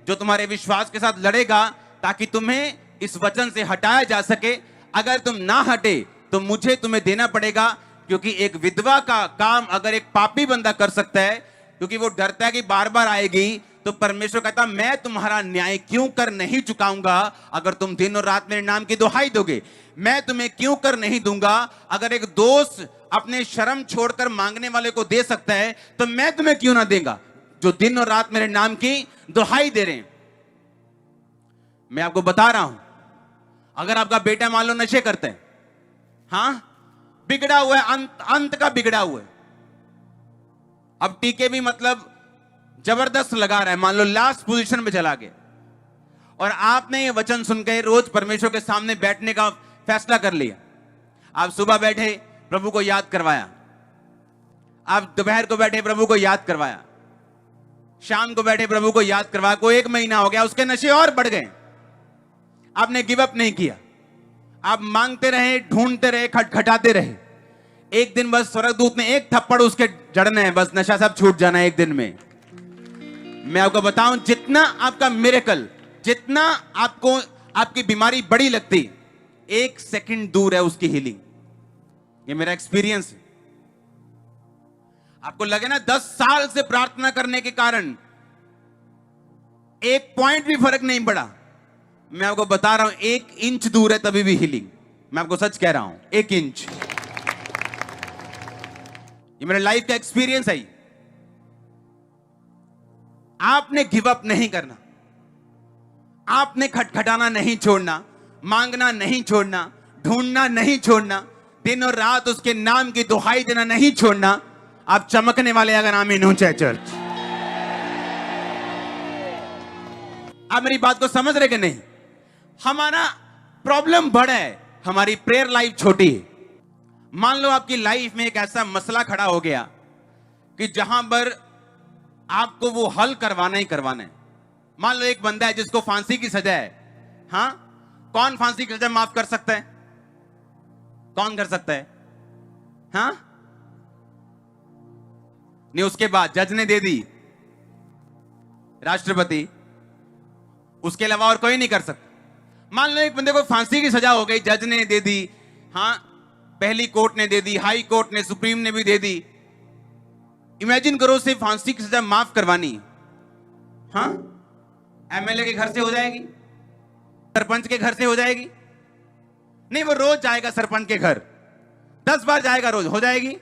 जो तुम्हारे विश्वास के साथ लड़ेगा, ताकि तुम्हें इस वचन से हटाया जा सके। अगर तुम ना हटे तो मुझे तुम्हें देना पड़ेगा, क्योंकि एक विधवा का काम अगर एक पापी बंदा कर सकता है, क्योंकि वो डरता है कि बार बार आएगी, तो परमेश्वर कहता मैं तुम्हारा न्याय क्यों कर नहीं चुकाऊंगा अगर तुम दिन और रात मेरे नाम की दुहाई दोगे। मैं तुम्हें क्यों कर नहीं दूंगा। अगर एक दोस्त अपने शर्म छोड़कर मांगने वाले को दे सकता है, तो मैं तुम्हें क्यों ना देगा जो दिन और रात मेरे नाम की दुहाई दे रहे हैं। मैं आपको बता रहा हूं, अगर आपका बेटा मान लो नशे करते हैं, हां, बिगड़ा हुआ है, अंत का बिगड़ा हुआ है, अब टीके भी मतलब जबरदस्त लगा रहा है, मान लो लास्ट पोजीशन में चला गया, और आपने ये वचन सुनकर रोज परमेश्वर के सामने बैठने का फैसला कर लिया। आप सुबह बैठे, प्रभु को याद करवाया, आप दोपहर को बैठे, प्रभु को याद करवाया, शाम को बैठे, प्रभु को याद करवाया, कोई 1 महीना हो गया, उसके नशे और बढ़ गए, आपने गिव अप नहीं किया, आप मांगते रहे, ढूंढते रहे, खटखटाते रहे। एक दिन बस स्वर्गदूत ने एक थप्पड़ उसके जड़ने है, बस नशा सब छूट जाना है एक दिन में। मैं आपको बताऊं, जितना आपका मिरेकल, जितना आपको आपकी बीमारी बड़ी लगती, 1 सेकंड दूर है उसकी हीलिंग। ये मेरा एक्सपीरियंस है। आपको लगे ना 10 साल से प्रार्थना करने के कारण 1 पॉइंट भी फर्क नहीं पड़ा, मैं आपको बता रहा हूं 1 इंच दूर है तभी भी हीलिंग। मैं आपको सच कह रहा हूं, 1 इंच। ये मेरे लाइफ का एक्सपीरियंस है। आपने गिव अप नहीं करना, आपने खटखटाना नहीं छोड़ना, मांगना नहीं छोड़ना, ढूंढना नहीं छोड़ना, दिन और रात उसके नाम की दुहाई देना नहीं छोड़ना। आप चमकने वाले अगर आमीन हो चाहे चर्च। आप मेरी बात को समझ रहे कि नहीं? हमारा प्रॉब्लम बड़ा है, हमारी प्रेयर लाइफ छोटी है। मान लो आपकी लाइफ में एक ऐसा मसला खड़ा हो गया कि जहां पर आपको वो हल करवाना ही करवाना है। मान लो एक बंदा है जिसको फांसी की सजा है, हां, कौन फांसी की सजा माफ कर सकता है? कौन कर सकता है? हां, नहीं, उसके बाद जज ने दे दी, राष्ट्रपति, उसके अलावा और कोई नहीं कर सकता। मान लो एक बंदे को फांसी की सजा हो गई, जज ने दे दी, हां, पहली कोर्ट ने दे दी, हाई कोर्ट ने, सुप्रीम ने भी दे दी। इमेजिन करो उसे फांसी की सजा माफ करवानी, हां, एमएलए के घर से हो जाएगी, सरपंच के घर से हो जाएगी? नहीं, वो रोज जाएगा सरपंच के घर, 10 बार जाएगा रोज, हो जाएगी?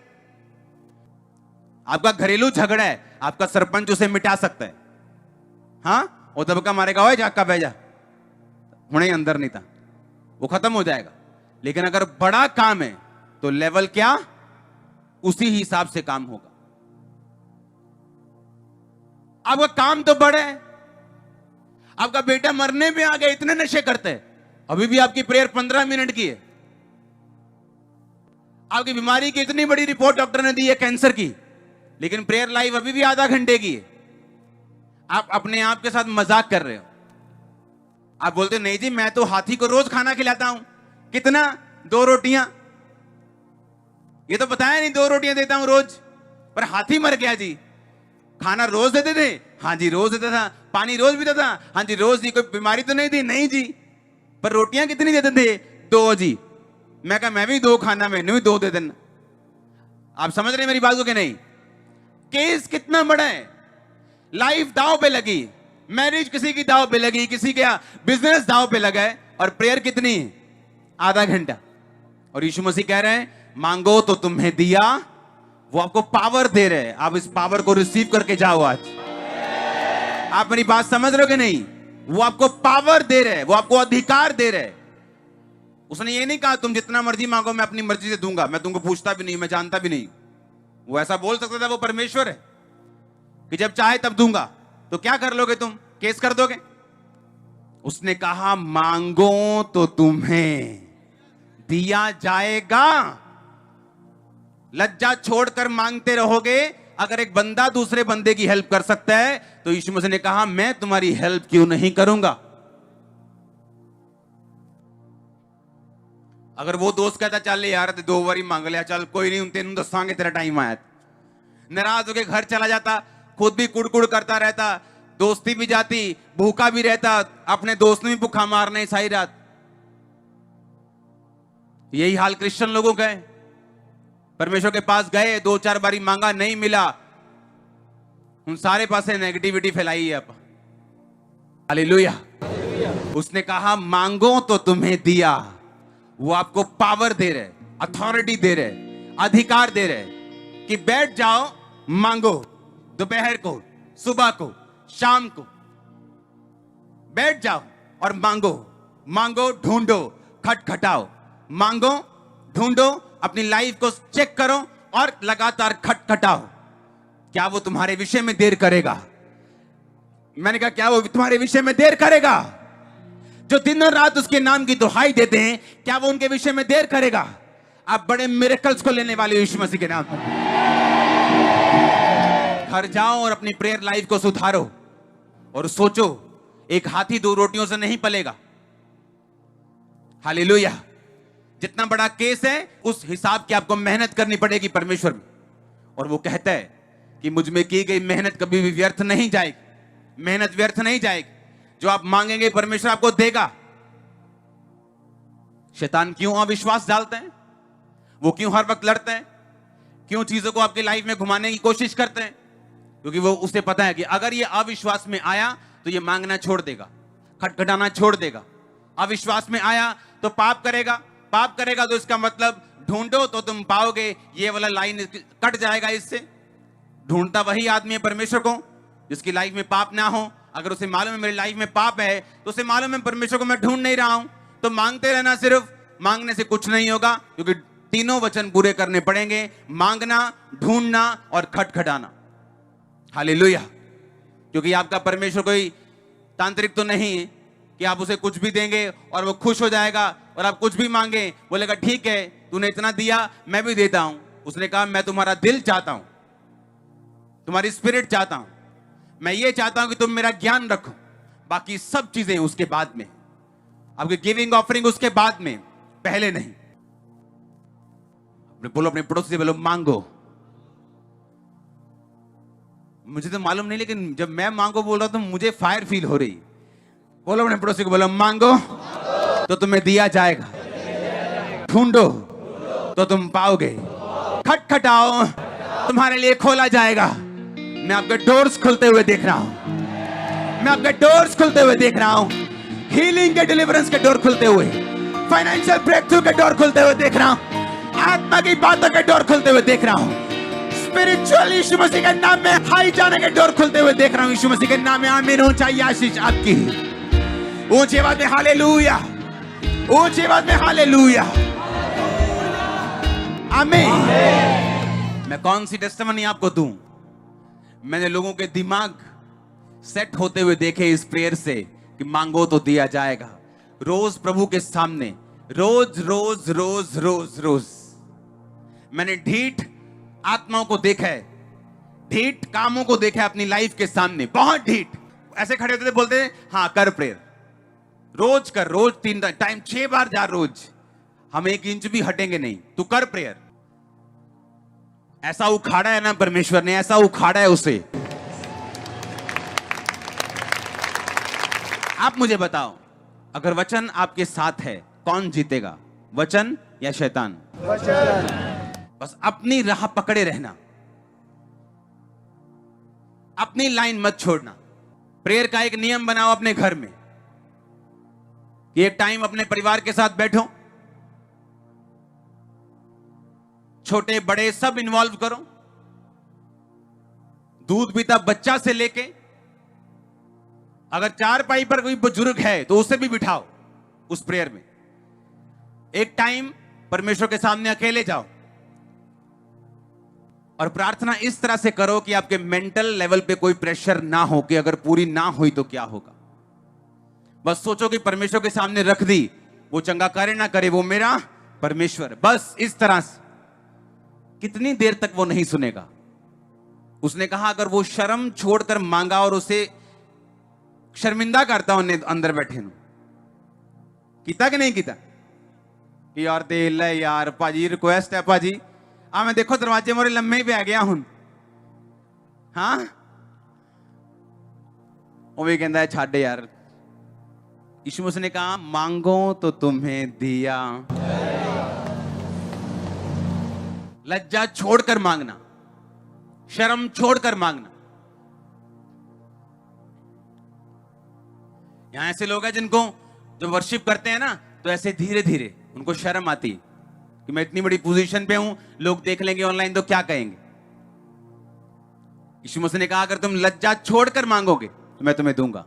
आपका घरेलू झगड़ा है, आपका सरपंच उसे मिटा सकता है, हां, वो दबका मारेगा, ओए जाका भेजा, हुणे अंदर नहीं था, वो खत्म हो जाएगा। लेकिन अगर बड़ा काम है तो लेवल क्या, उसी हिसाब से काम होगा। आपका काम तो बड़ा है, आपका बेटा मरने में आ गया, इतने नशे करते हैं, अभी भी आपकी प्रेयर 15 मिनट की है। आपकी बीमारी की इतनी बड़ी रिपोर्ट डॉक्टर ने दी है, कैंसर की, लेकिन प्रेयर लाइव अभी भी आधा घंटे की है। आप अपने आप के साथ मजाक कर रहे हो। आप बोलते नहीं जी, मैं तो हाथी को रोज खाना खिलाता हूं। कितना? 2 रोटियां। ये तो बताया नहीं 2 रोटियां देता हूं रोज, पर हाथी मर गया जी। खाना रोज देते थे? हाँ जी रोज देता था। पानी रोज पीता था? हाँ जी रोज। जी कोई बीमारी तो नहीं थी? नहीं जी। पर रोटियां कितनी देते थे? 2 जी। मैं कहा मैं भी 2 खाना, मैंने भी 2 दे देना। आप समझ रहे मेरी बात को कि नहीं? केस कितना बड़ा है। लाइफ दांव पे लगी, मैरिज किसी की दांव पे लगी, किसी का बिजनेस दांव पे लगा है, और प्रेयर कितनी है? आधा घंटा। और यीशु मसीह कह रहे हैं मांगो तो तुम्हें दिया। वो आपको पावर दे रहे हैं, आप इस पावर को रिसीव करके जाओ आज। आप मेरी बात समझ रहे हो कि नहीं? वो आपको पावर दे रहे हैं, वो आपको अधिकार दे रहे हैं। उसने ये नहीं कहा तुम जितना मर्जी मांगो मैं अपनी मर्जी से दूंगा, मैं तुमको पूछता भी नहीं, मैं जानता भी नहीं। वो ऐसा बोल सकता था, वो परमेश्वर है कि जब चाहे तब दूंगा। तो क्या कर लोगे तुम? केस कर दोगे? उसने कहा मांगो तो तुम्हें दिया जाएगा। लज्जा छोड़कर मांगते रहोगे। अगर एक बंदा दूसरे बंदे की हेल्प कर सकता है तो यीशु मसीह ने कहा मैं तुम्हारी हेल्प क्यों नहीं करूंगा। अगर वो दोस्त कहता चल यार 2 बारी मांग लिया, चल कोई नहीं, तेन दसांगे तेरा टाइम आया, नाराज होकर घर चला जाता, खुद भी कुड़कुड़ करता रहता, दोस्ती भी जाती, भूखा भी रहता, अपने दोस्त ने भी भूखा मारने सारी रात। यही हाल क्रिश्चियन लोगों का है। परमेश्वर के पास गए, 2-4 बारी मांगा, नहीं मिला, उन सारे पासे नेगेटिविटी फैलाई है। हालेलुया। उसने कहा मांगो तो तुम्हें दिया। वो आपको पावर दे रहे, अथॉरिटी दे रहे, अधिकार दे रहे कि बैठ जाओ, मांगो, दोपहर को, सुबह को, शाम को बैठ जाओ और मांगो। मांगो, ढूंढो, खटखटाओ, मांगो, ढूंढो, अपनी लाइफ को चेक करो और लगातार खटखटाओ। क्या वो तुम्हारे विषय में देर करेगा? मैंने कहा क्या वो तुम्हारे विषय में देर करेगा? जो दिन और रात उसके नाम की दुहाई देते हैं, क्या वो उनके विषय में देर करेगा? आप बड़े मिरेकल्स को लेने वाले यीशु मसीह के नाम पर। घर जाओ और अपनी प्रेयर लाइफ को सुधारो और सोचो एक हाथी 2 रोटियों से नहीं पलेगा। हालेलुया। जितना बड़ा केस है उस हिसाब की आपको मेहनत करनी पड़ेगी परमेश्वर में। और वो कहता है कि मुझ में की गई मेहनत कभी भी व्यर्थ नहीं जाएगी, मेहनत व्यर्थ नहीं जाएगी। जो आप मांगेंगे परमेश्वर आपको देगा। शैतान क्यों अविश्वास डालते हैं? वो क्यों हर वक्त लड़ते हैं? क्यों चीजों को आपकी लाइफ में घुमाने की कोशिश करते हैं? क्योंकि वो उसे पता है कि अगर ये अविश्वास में आया तो ये मांगना छोड़ देगा, खटखटाना छोड़ देगा। अविश्वास में आया तो पाप करेगा, पाप करेगा तो इसका मतलब ढूंढो तो तुम पाओगे, ये वाला लाइन कट जाएगा इससे। ढूंढता वही आदमी है परमेश्वर को जिसकी लाइफ में पाप ना हो। अगर उसे मालूम है मेरी लाइफ में पाप है तो उसे मालूम है परमेश्वर को मैं ढूंढ नहीं रहा हूं, तो मांगते रहना। सिर्फ मांगने से कुछ नहीं होगा, क्योंकि 3 वचन पूरे करने पड़ेंगे, मांगना, ढूंढना और खटखटाना। हालेलुया। क्योंकि आपका परमेश्वर कोई तांत्रिक तो नहीं है कि आप उसे कुछ भी देंगे और वो खुश हो जाएगा और आप कुछ भी मांगे बोलेगा ठीक है तूने इतना दिया मैं भी देता हूं। उसने कहा मैं तुम्हारा दिल चाहता हूं, तुम्हारी स्पिरिट चाहता हूं, मैं ये चाहता हूं कि तुम मेरा ज्ञान रखो, बाकी सब चीजें उसके बाद में, आपकी गिविंग ऑफरिंग उसके बाद में, पहले नहीं। बोलो अपने पड़ोसी से, बोलो मांगो। मुझे तो मालूम नहीं, लेकिन जब मैं मांगो बोल रहा हूं तो मुझे फायर फील हो रही। बोलो अपने पड़ोसी को, बोलो मांगो तो तुम्हें दिया जाएगा, ढूंढो तो तुम पाओगे, खटखटाओ तुम्हारे लिए खोला जाएगा। मैं आपके डोर्स खुलते हुए देख रहा हूं, मैं आपके डोर्स खुलते हुए देख रहा हूं, हीलिंग के, डिलीवरेंस के डोर खुलते हुए, फाइनेंशियल ब्रेक थ्रू के डोर खुलते हुए देख रहा हूं, आत्मा की बातों के डोर खुलते हुए देख रहा हूं, स्पिरिचुअल यीशु मसीह के नाम में हाई जाने के डोर खुलते हुए देख रहा हूं। यीशु मसीह के नाम में आमीन। ऊंचाई आशीष आपकी, ऊंची आवाज में हालेलुया, ऊंची आवाज में हालेलुया, आमीन। मैं कौन सी टेस्टिमनी आपको दूं? मैंने लोगों के दिमाग सेट होते हुए देखे इस प्रेयर से कि मांगो तो दिया जाएगा। रोज प्रभु के सामने, रोज रोज रोज रोज रोज मैंने ढीठ आत्माओं को देखा है, ढीठ कामों को देखा है अपनी लाइफ के सामने, बहुत ढीठ। ऐसे खड़े होते थे, बोलते थे हाँ कर प्रेयर, रोज कर, रोज 3 टाइम 6 बार जा रोज, हम 1 इंच भी हटेंगे नहीं, तू कर प्रेयर। ऐसा उखाड़ा है ना परमेश्वर ने, ऐसा उखाड़ा है उसे। आप मुझे बताओ, अगर वचन आपके साथ है कौन जीतेगा, वचन या शैतान? वचन। बस अपनी राह पकड़े रहना, अपनी लाइन मत छोड़ना। प्रेयर का एक नियम बनाओ अपने घर में, ये टाइम अपने परिवार के साथ बैठो, छोटे बड़े सब इन्वॉल्व करो, दूध पीता बच्चा से लेके, अगर 4 पाई पर कोई बुजुर्ग है तो उसे भी बिठाओ उस प्रेयर में। एक टाइम परमेश्वर के सामने अकेले जाओ और प्रार्थना इस तरह से करो कि आपके मेंटल लेवल पे कोई प्रेशर ना हो कि अगर पूरी ना हुई तो क्या होगा। बस सोचो कि परमेश्वर के सामने रख दी, वो चंगा करे ना करे वो मेरा परमेश्वर। बस इस तरह से। कितनी देर तक वो नहीं सुनेगा? उसने कहा अगर वो शर्म छोड़कर मांगा और उसे शर्मिंदा करता उन्हें अंदर बैठे नु कीता कि नहीं कीता कि यार ते ले यार भाजी रिक्वेस्ट है भाजी आ मैं देखो दरवाजे मोरे लम्मे ही पै गया हूं। हाँ वो भी कहता है छाड़ यार। यीशु मसीह ने कहा मांगो तो तुम्हें दिया। लज्जा छोड़कर मांगना, शर्म छोड़कर मांगना। यहां ऐसे लोग हैं जिनको जब वर्शिप करते हैं ना तो ऐसे धीरे धीरे उनको शर्म आती कि मैं इतनी बड़ी पोजीशन पे हूं, लोग देख लेंगे ऑनलाइन तो क्या कहेंगे। यीशु मसीह ने कहा अगर तुम लज्जा छोड़कर मांगोगे तो मैं तुम्हें दूंगा।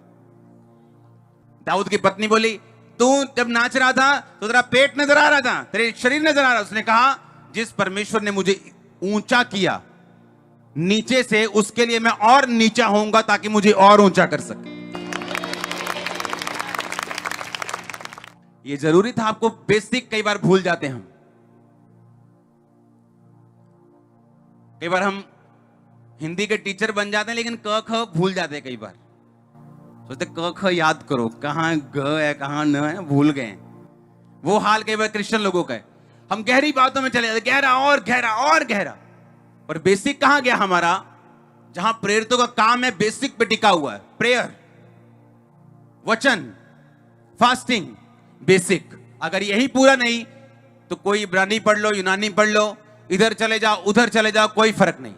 दाऊद की पत्नी बोली तू जब नाच रहा था तो तेरा पेट नजर आ रहा था, तेरे शरीर नजर आ रहा। उसने कहा जिस परमेश्वर ने मुझे ऊंचा किया नीचे से, उसके लिए मैं और नीचा होऊंगा ताकि मुझे और ऊंचा कर सके। ये जरूरी था आपको बेसिक कई बार भूल जाते हैं हम। कई बार हम हिंदी के टीचर बन जाते हैं लेकिन क ख भूल जाते हैं। कई बार सोचते क ख याद करो, कहां ग है कहां न है भूल गए। वो हाल कई बार क्रिश्चियन लोगों का है। हम गहरी बातों में चले जाते, गहरा और गहरा और गहरा। और बेसिक कहां गया हमारा? जहां प्रेरितों का काम है बेसिक पे टिका हुआ है। प्रेयर, वचन, फास्टिंग, बेसिक। अगर यही पूरा नहीं तो कोई इब्रानी पढ़ लो, यूनानी पढ़ लो, इधर चले जाओ उधर चले जाओ, कोई फर्क नहीं।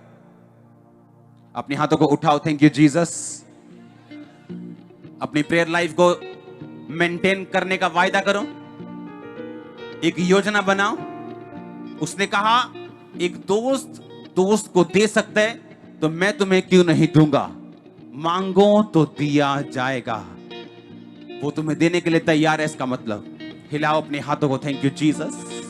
अपने हाथों को उठाओ, थैंक यू जीसस। अपनी प्रेयर लाइफ को मेंटेन करने का वायदा करो, एक योजना बनाओ। उसने कहा एक दोस्त को दे सकता है तो मैं तुम्हें क्यों नहीं दूंगा। मांगो तो दिया जाएगा। वो तुम्हें देने के लिए तैयार है, इसका मतलब। हिलाओ अपने हाथों को, थैंक यू जीसस।